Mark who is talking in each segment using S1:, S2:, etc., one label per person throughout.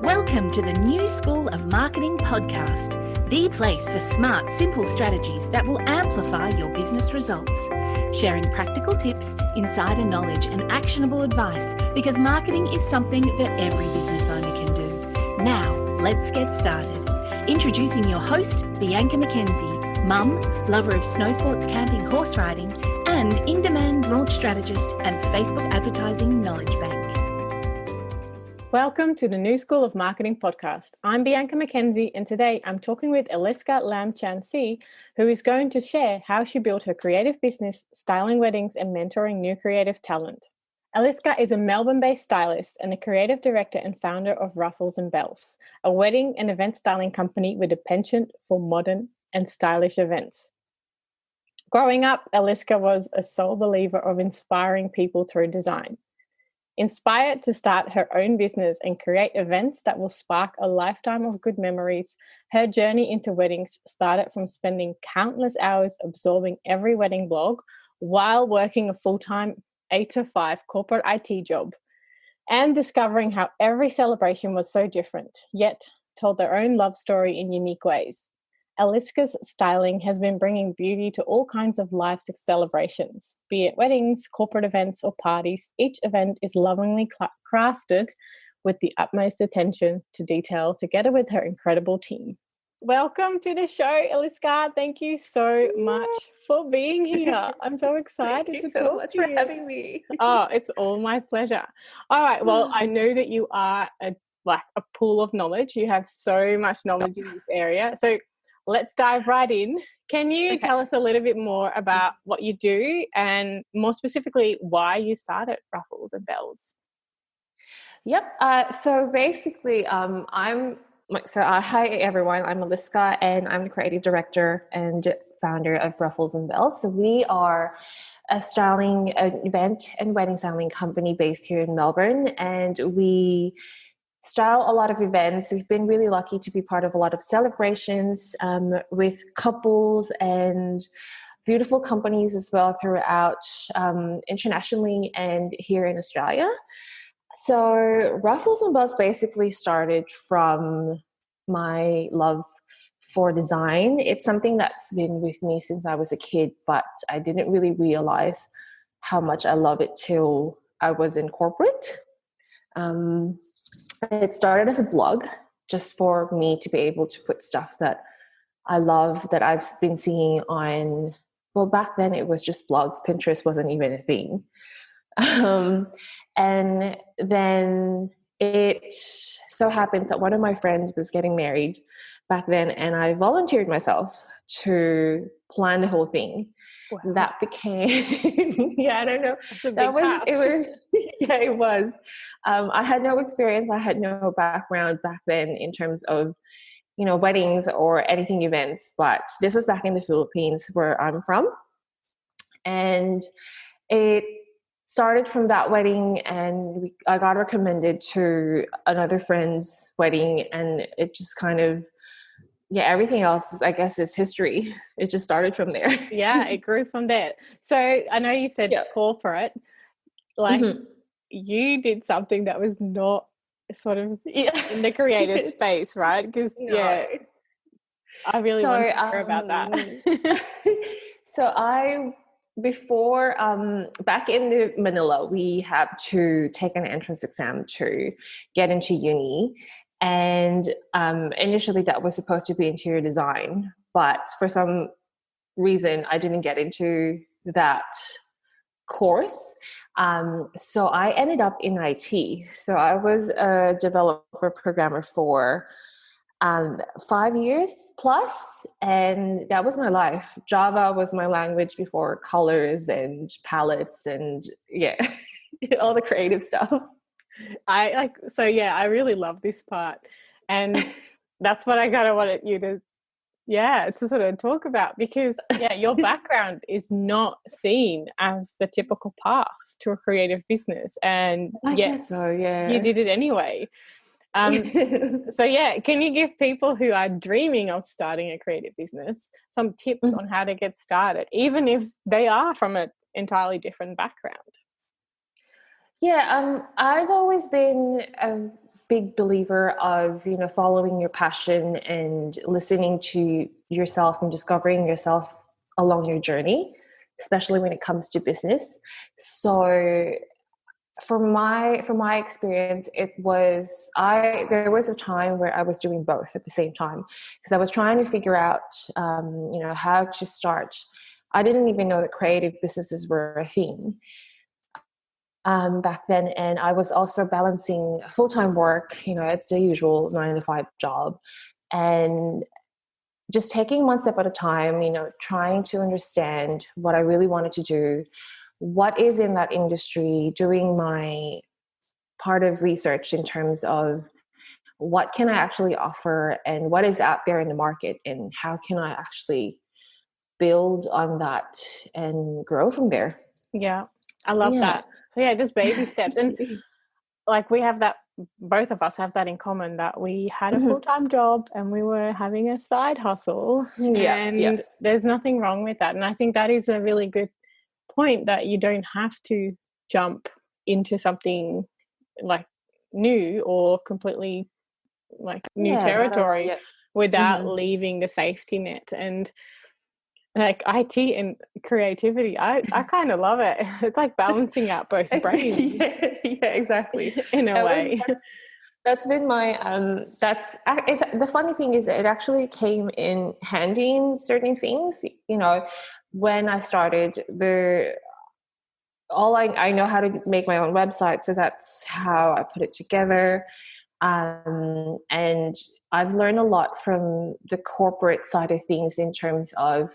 S1: Welcome to the New School of Marketing podcast, the place for smart, simple strategies that will amplify your business results. Sharing practical tips, insider knowledge, and actionable advice because marketing is something that every business owner can do. Now, let's get started. Introducing your host, Bianca McKenzie, mum, lover of snow sports, camping, horse riding, and in-demand launch strategist and Facebook advertising knowledge bank.
S2: Welcome to the New School of Marketing podcast. I'm Bianca McKenzie, and today I'm talking with Eliska Lam-Chan Siy, who is going to share how she built her creative business, styling weddings and mentoring new creative talent. Eliska is a Melbourne-based stylist and the creative director and founder of Ruffles and Bells, a wedding and event styling company with a penchant for modern and stylish events. Growing up, Eliska was a sole believer of inspiring people through design. Inspired to start her own business and create events that will spark a lifetime of good memories, her journey into weddings started from spending countless hours absorbing every wedding blog while working a full-time 8-to-5 corporate IT job and discovering how every celebration was so different, yet told their own love story in unique ways. Eliska's styling has been bringing beauty to all kinds of life's celebrations, be it weddings, corporate events, or parties. Each event is lovingly crafted with the utmost attention to detail, together with her incredible team. Welcome to the show, Eliska. Thank you so much for being here. I'm so excited
S3: Thank you
S2: to
S3: so
S2: talk
S3: much
S2: to
S3: for
S2: you.
S3: having me.
S2: Oh, it's all my pleasure. All right. Well, I know that you are a pool of knowledge. You have so much knowledge in this area. So let's dive right in. Can you tell us a little bit more about what you do and more specifically why you started Ruffles and Bells?
S3: Yep. So basically, hi everyone. I'm Eliska, and I'm the creative director and founder of Ruffles and Bells. So we are a styling, event and wedding styling company based here in Melbourne, and we style a lot of events. We've been really lucky to be part of a lot of celebrations with couples and beautiful companies as well throughout internationally and here in Australia. So Ruffles and Bells basically started from my love for design. It's something that's been with me since I was a kid, but I didn't really realize how much I love it till I was in corporate. It started as a blog just for me to be able to put stuff that I love that I've been seeing on, well, back then it was just blogs. Pinterest wasn't even a thing. And then it so happens that one of my friends was getting married back then, and I volunteered myself to plan the whole thing. Wow. That became, I don't know. It was. I had no experience. I had no background back then in terms of, weddings or anything events, but this was back in the Philippines where I'm from. And it started from that wedding, and I got recommended to another friend's wedding, and it just kind of, everything else, I guess, is history. It just started from there.
S2: Yeah, it grew from there. So I know you said corporate, you did something that was not sort of in the creative space, right? Because, I really want to hear about that.
S3: So back in Manila, we have to take an entrance exam to get into uni. And initially that was supposed to be interior design, but for some reason I didn't get into that course. So I ended up in IT. So I was a developer programmer for 5 years plus, and that was my life. Java was my language before colors and palettes and all the creative stuff.
S2: I really love this part, and that's what I kind of wanted you to sort of talk about, because your background is not seen as the typical path to a creative business, and
S3: I guess so,
S2: you did it anyway. Can you give people who are dreaming of starting a creative business some tips on how to get started, even if they are from an entirely different background?
S3: I've always been big believer of, following your passion and listening to yourself and discovering yourself along your journey, especially when it comes to business. So from my experience, there was a time where I was doing both at the same time, because I was trying to figure out, how to start. I didn't even know that creative businesses were a thing back then, and I was also balancing full-time work. It's the usual 9 to 5 job, and just taking one step at a time. Trying to understand what I really wanted to do, what is in that industry, doing my part of research in terms of what can I actually offer and what is out there in the market, and how can I actually build on that and grow from there.
S2: Yeah, I love that. So yeah, just baby steps. And like we have that, both of us have that in common, that we had a full-time job and we were having a side hustle. And there's nothing wrong with that. And I think that is a really good point, that you don't have to jump into something like new or completely like new territory without leaving the safety net. And like IT and creativity, I kind of love it. It's like balancing out both brains.
S3: Exactly.
S2: In a way.
S3: That's been my the funny thing is that it actually came in handy in certain things. When I started, I know how to make my own website, so that's how I put it together. And I've learned a lot from the corporate side of things in terms of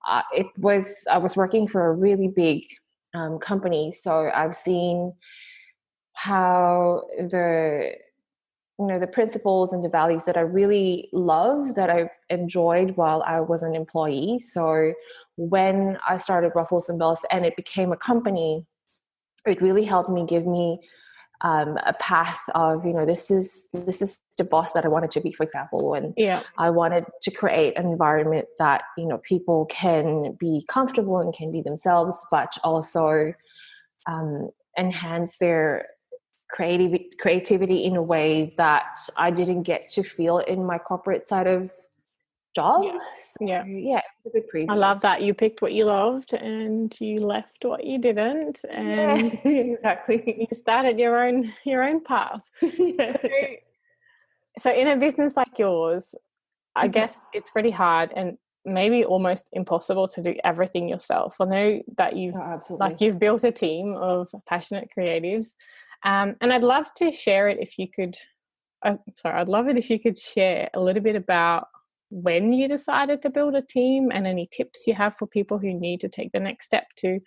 S3: I was working for a really big company, so I've seen how the principles and the values that I really love, that I enjoyed while I was an employee. So when I started Ruffles and Bells and it became a company, it really helped me, give me a path of, this is the boss that I wanted to be, for example. And I wanted to create an environment that, people can be comfortable and can be themselves, but also enhance their creativity in a way that I didn't get to feel in my corporate side of job. It's a good preview.
S2: I love that you picked what you loved and you left what you didn't, and
S3: exactly,
S2: you started your own path. So in a business like yours, I guess it's pretty hard and maybe almost impossible to do everything yourself. I know that you've built a team of passionate creatives, and I'd love to share it if you could. I'd love it if you could share a little bit about when you decided to build a team and any tips you have for people who need to take the next step to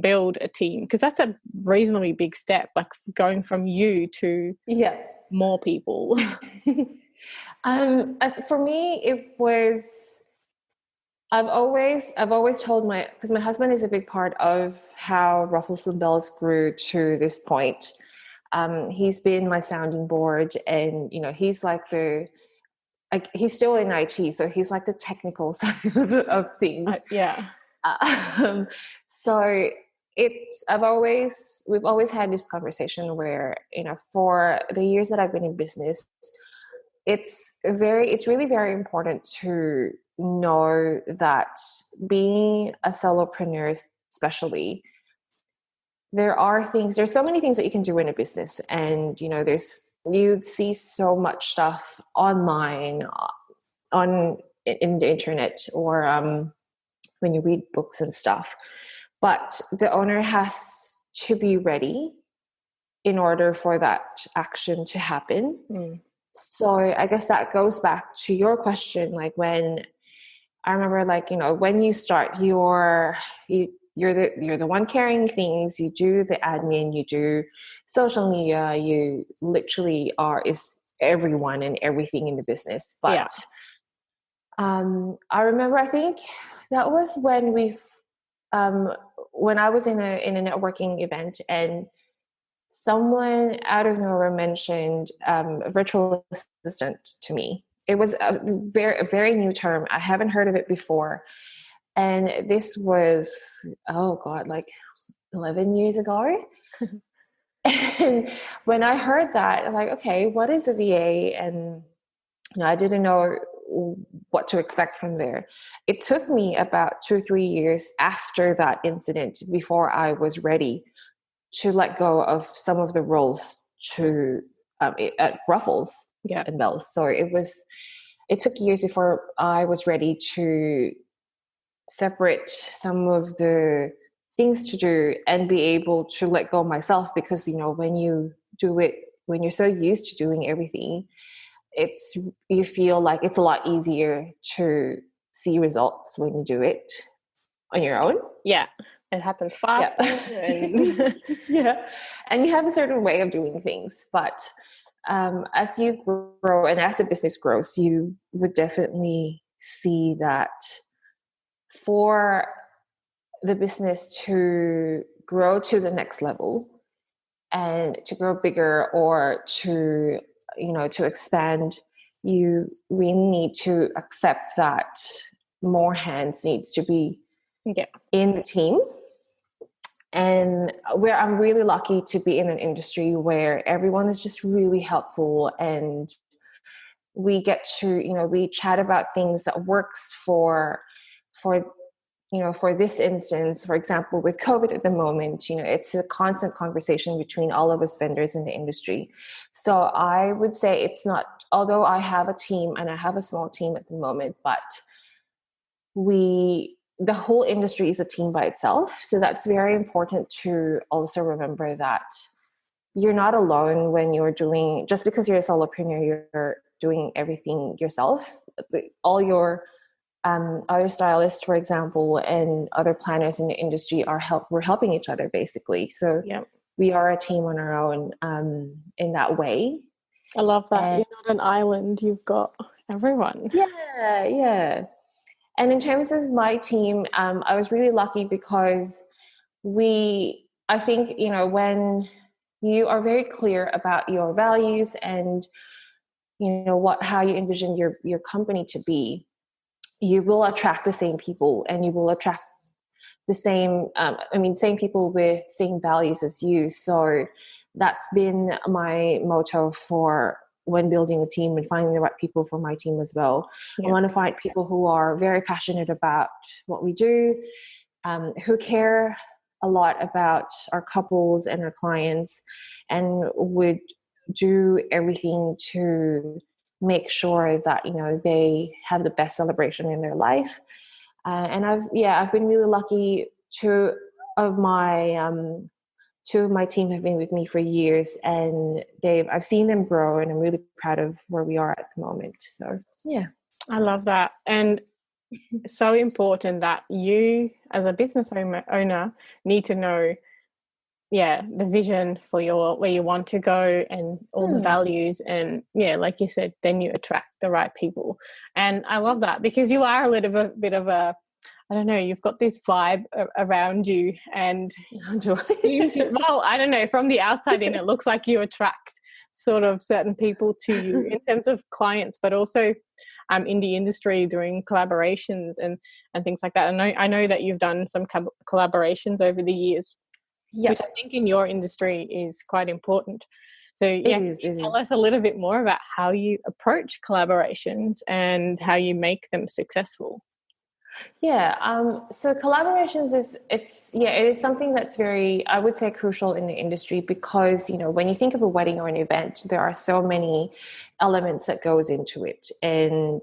S2: build a team, because that's a reasonably big step, like going from you to more people.
S3: For me, it was, I've always told because my husband is a big part of how Ruffles and Bells grew to this point. He's been my sounding board, and he's like he's still in IT, so he's like the technical side of things. So we've always had this conversation where, for the years that I've been in business, it's really very important to know that being a solopreneur, especially, there's so many things that you can do in a business, and you see so much stuff online in the internet, or when you read books and stuff, but the owner has to be ready in order for that action to happen. So I guess that goes back to your question, like when I remember, like, when you start, you're the one carrying things, you do the admin, you do social media, you literally is everyone and everything in the business. But I remember, I think that was when when I was in a networking event, and someone out of nowhere mentioned a virtual assistant to me. It was a very new term. I haven't heard of it before. And this was, like 11 years ago. And when I heard that, I'm like, okay, what is a VA? And I didn't know what to expect from there. It took me about 2 or 3 years after that incident before I was ready to let go of some of the roles to at Ruffles and Bells. So it took years before I was ready to separate some of the things to do and be able to let go myself, because when you do it, when you're so used to doing everything, you feel like it's a lot easier to see results when you do it on your own.
S2: Yeah, it happens faster. And
S3: yeah, and you have a certain way of doing things, but as you grow and as the business grows, you would definitely see that for the business to grow to the next level and to grow bigger, or to expand, you really need to accept that more hands needs to be in the team. And I'm really lucky to be in an industry where everyone is just really helpful, and we get to we chat about things that works for this instance. For example, with COVID at the moment, it's a constant conversation between all of us vendors in the industry. So I would say it's not, although I have a team and I have a small team at the moment, but the whole industry is a team by itself. So that's very important to also remember, that you're not alone when you're doing, just because you're a solopreneur, you're doing everything yourself. All your other stylists, for example, and other planners in the industry we're helping each other basically. So we are a team on our own in that way.
S2: I love that. You're not an island, you've got everyone.
S3: Yeah. And in terms of my team, I was really lucky because I think, when you are very clear about your values and, how you envision your company to be, you will attract the same people, and you will attract the same, same people with same values as you. So that's been my motto for when building a team and finding the right people for my team as well. I want to find people who are very passionate about what we do, who care a lot about our couples and our clients, and would do everything to make sure that they have the best celebration in their life. And I've been really lucky. Two of my team have been with me for years, and I've seen them grow, and I'm really proud of where we are at the moment. So
S2: I love that. And it's so important that you as a business owner need to know the vision for where you want to go, and all the values, and like you said, then you attract the right people. And I love that, because you are a little bit of a, I don't know, you've got this vibe around you, and well, I don't know, from the outside in, it looks like you attract sort of certain people to you in terms of clients, but also in the industry doing collaborations and things like that. I know that you've done some collaborations over the years, which I think in your industry is quite important. So tell us a little bit more about how you approach collaborations and how you make them successful.
S3: So collaborations it is something that's very, I would say, crucial in the industry, because when you think of a wedding or an event, there are so many elements that goes into it, and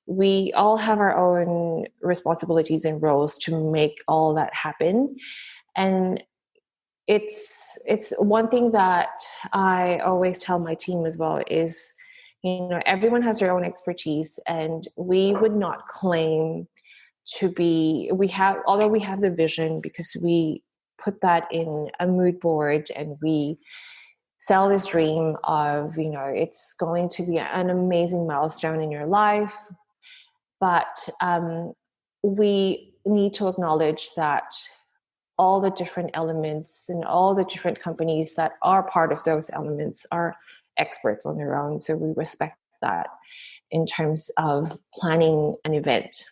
S3: we all have our own responsibilities and roles to make all that happen. And it's one thing that I always tell my team as well is, everyone has their own expertise, and we would not claim although we have the vision, because we put that in a mood board, and we sell this dream of, it's going to be an amazing milestone in your life. But we need to acknowledge that all the different elements and all the different companies that are part of those elements are experts on their own. So we respect that in terms of planning an event.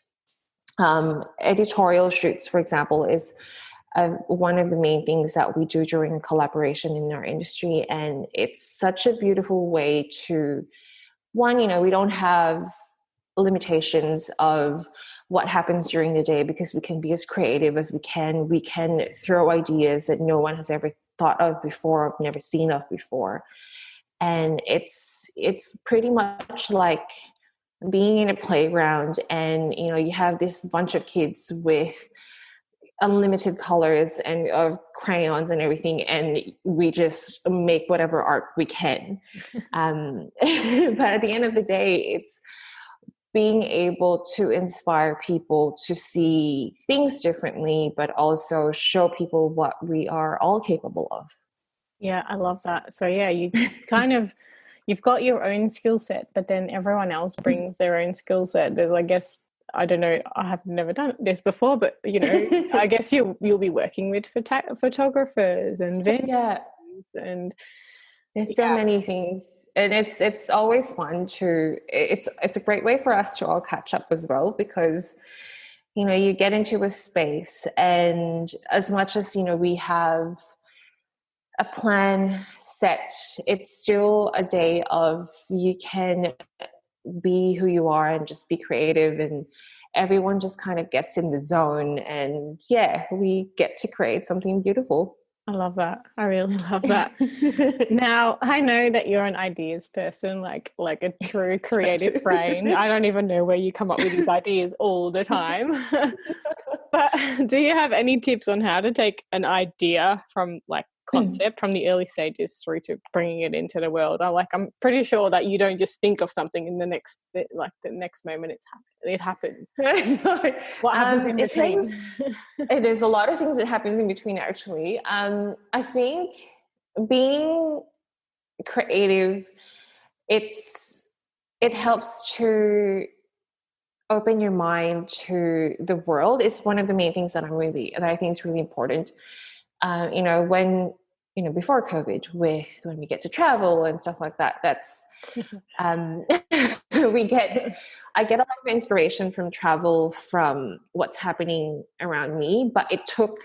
S3: Editorial shoots, for example, is one of the main things that we do during collaboration in our industry. And it's such a beautiful way to, one, we don't have limitations of what happens during the day, because we can be as creative as we can. We can throw ideas that no one has ever thought of before, or never seen of before. And it's pretty much like being in a playground, and you have this bunch of kids with unlimited colors and of crayons and everything, and we just make whatever art we can. But at the end of the day, it's being able to inspire people to see things differently, but also show people what we are all capable of.
S2: Yeah, I love that. So yeah, you kind of, you've got your own skill set, but then everyone else brings their own skill set. There's, I guess, I don't know, I have never done this before, but I guess you'll be working with photographers and vendors, and
S3: there's so many things. And it's always fun it's a great way for us to all catch up as well, because you get into a space, and as much as we have a plan set, it's still a day of, you can be who you are and just be creative, and everyone just kind of gets in the zone, and we get to create something beautiful.
S2: I love that. I really love that. Now, I know that you're an ideas person, like a true creative brain. I don't even know where you come up with these ideas all the time. But do you have any tips on how to take an idea from concept from the early stages through to bringing it into the world? I'm pretty sure that you don't just think of something in the next moment it happens. What happens in between?
S3: There's a lot of things that happens in between, actually. I think being creative, it helps to open your mind to the world. Is one of the main things that I think is really important. When before COVID, when we get to travel and stuff like that, that's I get a lot of inspiration from travel, from what's happening around me, but it took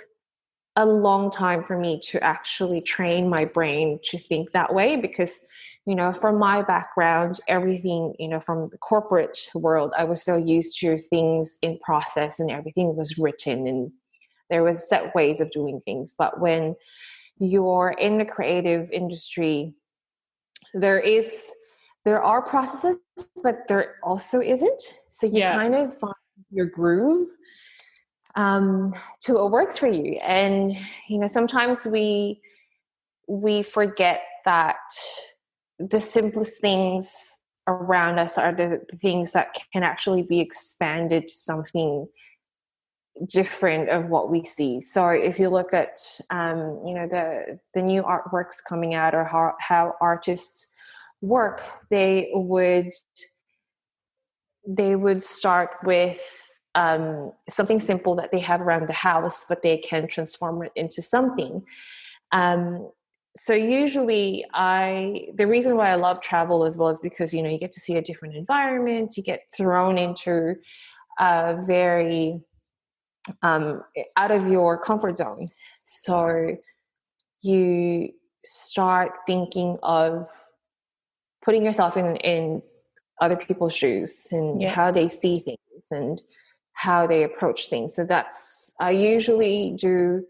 S3: a long time for me to actually train my brain to think that way, because from my background, everything from the corporate world, I was so used to things in process, and everything was written, and there was set ways of doing things. But when you're in the creative industry, there are processes, but there also isn't. So you kind of find your groove to what works for you. And sometimes we forget that the simplest things around us are the things that can actually be expanded to something different of what we see. So if you look at the new artworks coming out, or how artists work, they would start with something simple that they have around the house, but they can transform it into something. So usually the reason why I love travel as well is because you get to see a different environment, you get thrown into a very out of your comfort zone. So you start thinking of putting yourself in other people's shoes, and how they see things and how they approach things. So I usually do,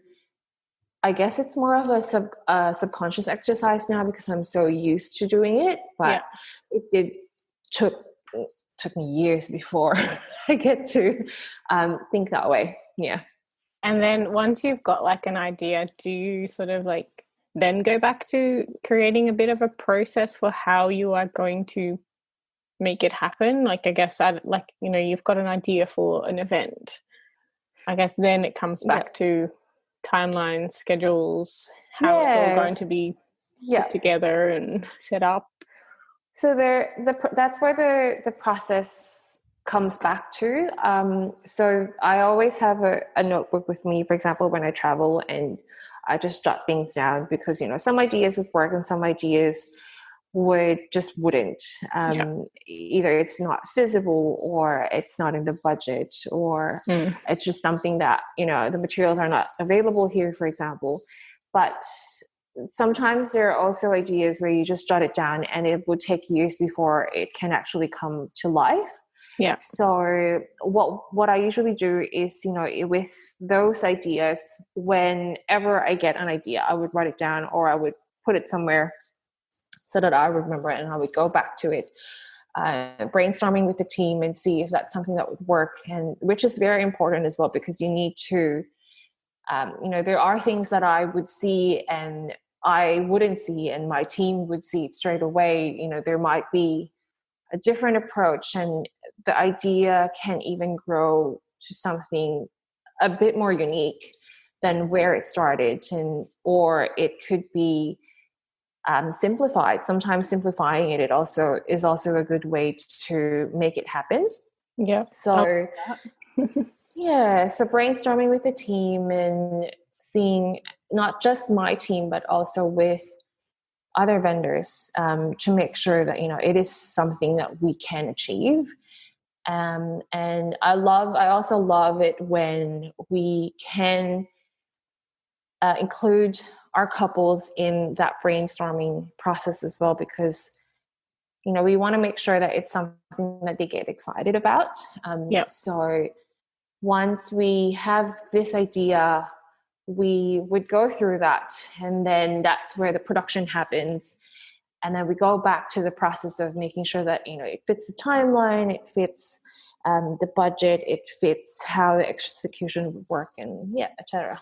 S3: I guess it's more of a subconscious exercise now, because I'm so used to doing it, but it took me years before I get to think that way. Yeah.
S2: And then once you've got an idea, do you sort of then go back to creating a bit of a process for how you are going to make it happen? I guess you've got an idea for an event. I guess then it comes back to timelines, schedules, how it's all going to be put together and set up.
S3: So that's where the process comes back to. So I always have a notebook with me, for example, when I travel, and I just jot things down, because some ideas would work and some ideas wouldn't. Either it's not feasible, or it's not in the budget, or it's just something that, the materials are not available here, for example. But sometimes there are also ideas where you just jot it down and it would take years before it can actually come to life.
S2: Yeah.
S3: So what I usually do is, with those ideas, whenever I get an idea, I would write it down, or I would put it somewhere so that I remember it, and I would go back to it, brainstorming with the team and see if that's something that would work, and which is very important as well, because you need to, there are things that I would see and I wouldn't see, and my team would see it straight away. There might be a different approach, and the idea can even grow to something a bit more unique than where it started, or it could be simplified. Sometimes simplifying it is also a good way to make it happen.
S2: Yeah.
S3: So yeah, so brainstorming with the team and seeing not just my team, but also with other vendors, to make sure that, it is something that we can achieve. And I also love it when we can include our couples in that brainstorming process as well, because we want to make sure that it's something that they get excited about. So once we have this idea, we would go through that, and then that's where the production happens. And then we go back to the process of making sure that it fits the timeline, it fits the budget, it fits how the execution would work, and etc.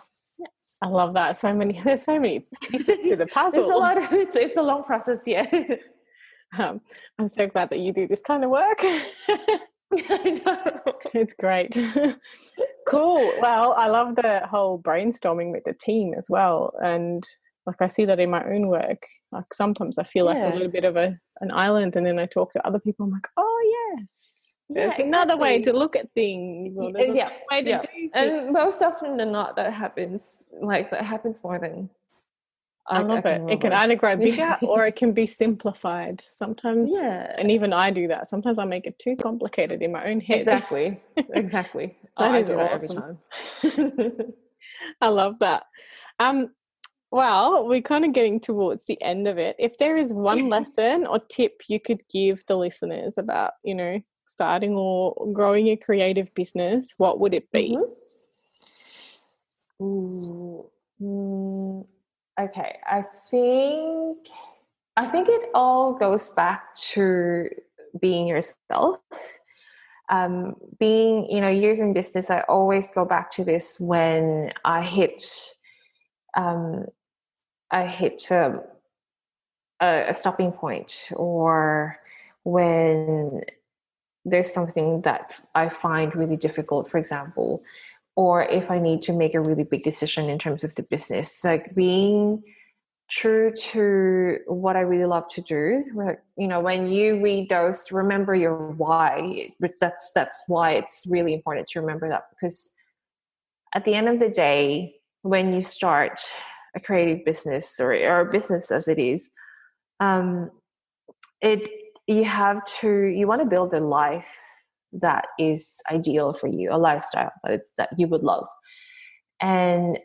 S2: I love that. There's so many pieces to the puzzle.
S3: There's a lot of it's a long process.
S2: I'm so glad that you do this kind of work.
S3: I know.
S2: It's great. Cool. Well, I love the whole brainstorming with the team as well. And like, I see that in my own work. Like, sometimes I feel like a little bit of an island, and then I talk to other people. I'm like, oh yes, there's another way to look at things. Or way to do things.
S3: And most often than not, that happens. Like, that happens more than
S2: I love it. It can either grow bigger or it can be simplified sometimes. Yeah. And even I do that. Sometimes I make it too complicated in my own head.
S3: Exactly.
S2: I do that every time. I love that. Well, we're kind of getting towards the end of it. If there is one lesson or tip you could give the listeners about, starting or growing a creative business, what would it be?
S3: Okay, I think it all goes back to being yourself. Being, years in business, I always go back to this when I hit a stopping point, or when there's something that I find really difficult, for example, or if I need to make a really big decision in terms of the business, like being true to what I really love to do. When you read those, remember your why. That's why it's really important to remember that, because at the end of the day, when you start a creative business, or a business as it is, you want to build a life that is ideal for you, a lifestyle that you would love. And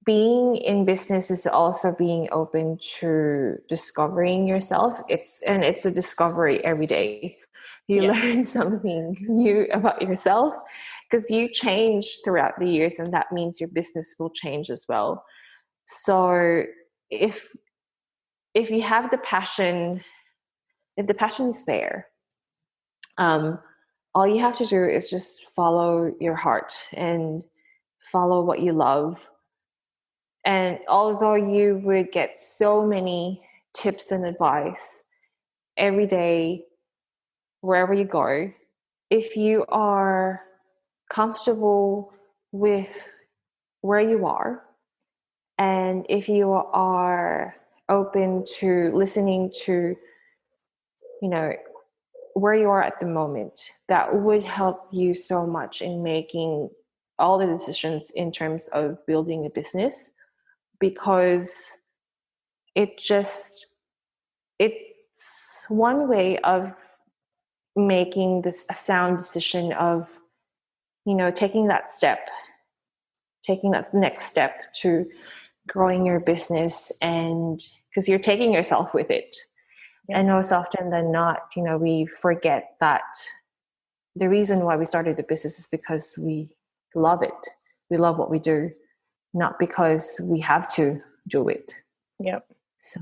S3: being in business is also being open to discovering yourself. It's a discovery every day. You learn something new about yourself, because you change throughout the years, and that means your business will change as well. So if you have the passion, if the passion is there, all you have to do is just follow your heart and follow what you love. And although you would get so many tips and advice every day, wherever you go, if you are comfortable with where you are, and if you are open to listening to, where you are at the moment, that would help you so much in making all the decisions in terms of building a business, because it just it's one way of making this a sound decision of, taking that next step to growing your business, and because you're taking yourself with it.
S2: Yeah.
S3: And most often than not, we forget that the reason why we started the business is because we love it. We love what we do, not because we have to do it.
S2: Yep.
S3: So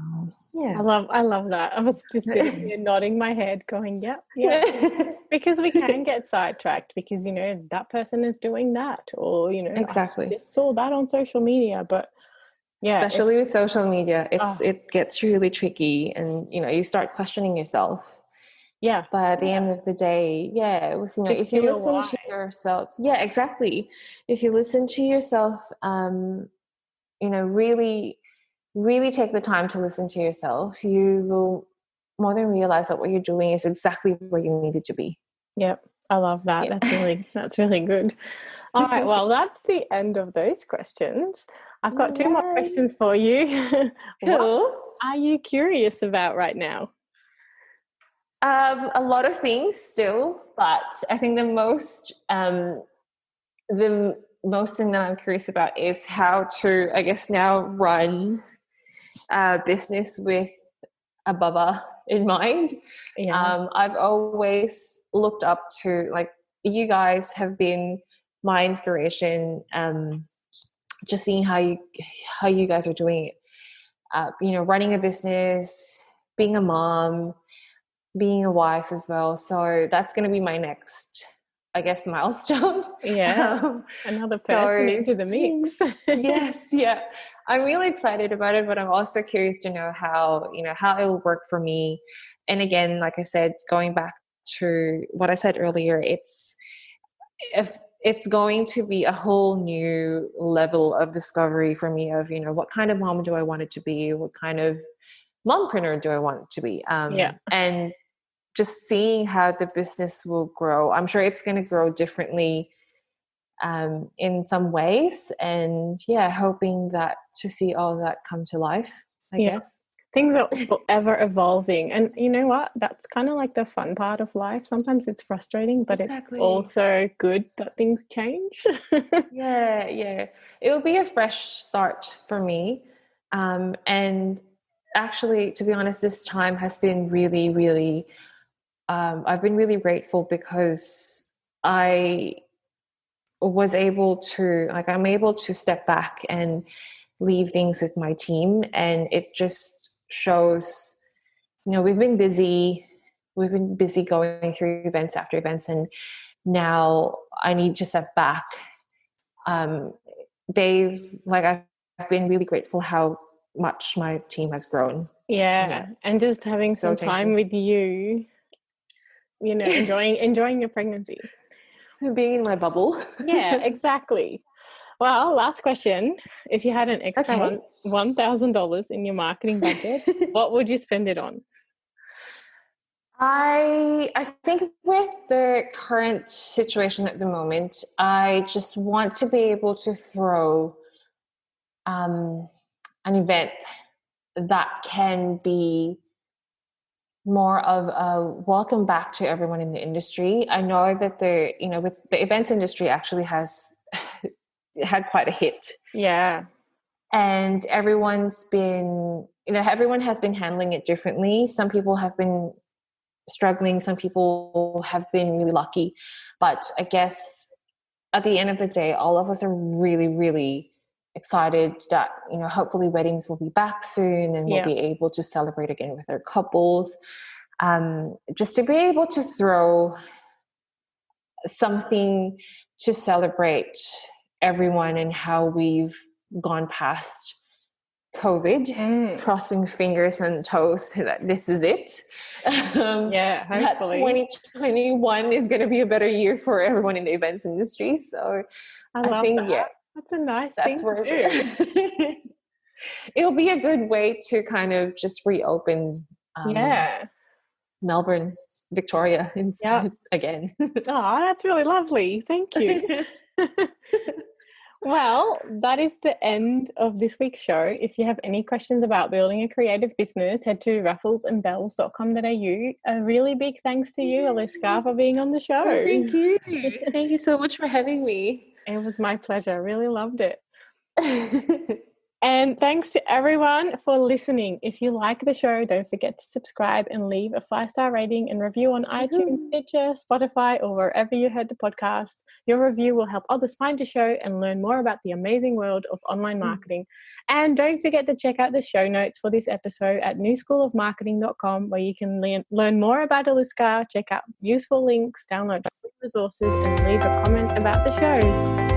S3: yeah,
S2: I love that. I was just sitting here nodding my head, going, "Yep, because we can get sidetracked because that person is doing that, or
S3: exactly.
S2: I just saw that on social media, but yeah,
S3: especially with social media, it gets really tricky, and you start questioning yourself.
S2: Yeah,
S3: but at the end of the day, if you listen to yourself, exactly. If you listen to yourself, really, really take the time to listen to yourself, you will more than realize that what you're doing is exactly where you needed to be.
S2: Yep, I love that. That's really good. All right, well, that's the end of those questions. I've got 2 more questions for you. What are you curious about right now?
S3: A lot of things still, but I think the most thing that I'm curious about is how to, I guess, now run a business with a bubba in mind.
S2: Yeah.
S3: I've always looked up to, you guys have been my inspiration. Just seeing how you guys are doing it. Running a business, being a mom, being a wife as well. So that's going to be my next, I guess, milestone.
S2: Yeah. Another person into the mix.
S3: Yes. Yeah. I'm really excited about it, but I'm also curious to know how it will work for me. And again, like I said, going back to what I said earlier, it's going to be a whole new level of discovery for me of, what kind of mom do I want it to be? What kind of mompreneur do I want it to be? And just seeing how the business will grow. I'm sure it's going to grow differently in some ways. And hoping that to see all that come to life, I guess.
S2: Things are forever evolving. And you know what? That's kind of like the fun part of life. Sometimes it's frustrating, but it's also good that things change.
S3: Yeah. It'll be a fresh start for me. And actually, to be honest, this time has been really, really I've been really grateful because I was able to, I'm able to step back and leave things with my team. And it just shows, we've been busy going through events after events, and now I need to step back. I've been really grateful how much my team has grown.
S2: Yeah. And just having some time with you, enjoying your pregnancy.
S3: Being in my bubble.
S2: Yeah, exactly. Well, last question. If you had an extra $1,000 in your marketing budget, what would you spend it on?
S3: I think with the current situation at the moment, I just want to be able to throw an event that can be more of a welcome back to everyone in the industry. I know that the events industry actually has had quite a hit.
S2: Yeah.
S3: And everyone has been handling it differently. Some people have been struggling, some people have been really lucky. But I guess at the end of the day, all of us are really, really excited that, hopefully weddings will be back soon and we'll be able to celebrate again with our couples. Just to be able to throw something to celebrate everyone and how we've gone past COVID, crossing fingers and toes that this is it.
S2: Hopefully.
S3: That 2021 is going to be a better year for everyone in the events industry. So I think
S2: that's a nice thing to do.
S3: It'll be a good way to kind of just reopen Melbourne, Victoria again.
S2: Oh, that's really lovely. Thank you. Well, that is the end of this week's show. If you have any questions about building a creative business, head to rufflesandbells.com.au. A really big thanks to you, Eliska, for being on the show.
S3: Oh, thank you. Thank you so much for having me.
S2: It was my pleasure. Really loved it. And thanks to everyone for listening. If you like the show, don't forget to subscribe and leave a 5-star rating and review on iTunes, Stitcher, Spotify, or wherever you heard the podcast. Your review will help others find the show and learn more about the amazing world of online marketing. And don't forget to check out the show notes for this episode at newschoolofmarketing.com, where you can learn more about Eliska, check out useful links, download free resources, and leave a comment about the show.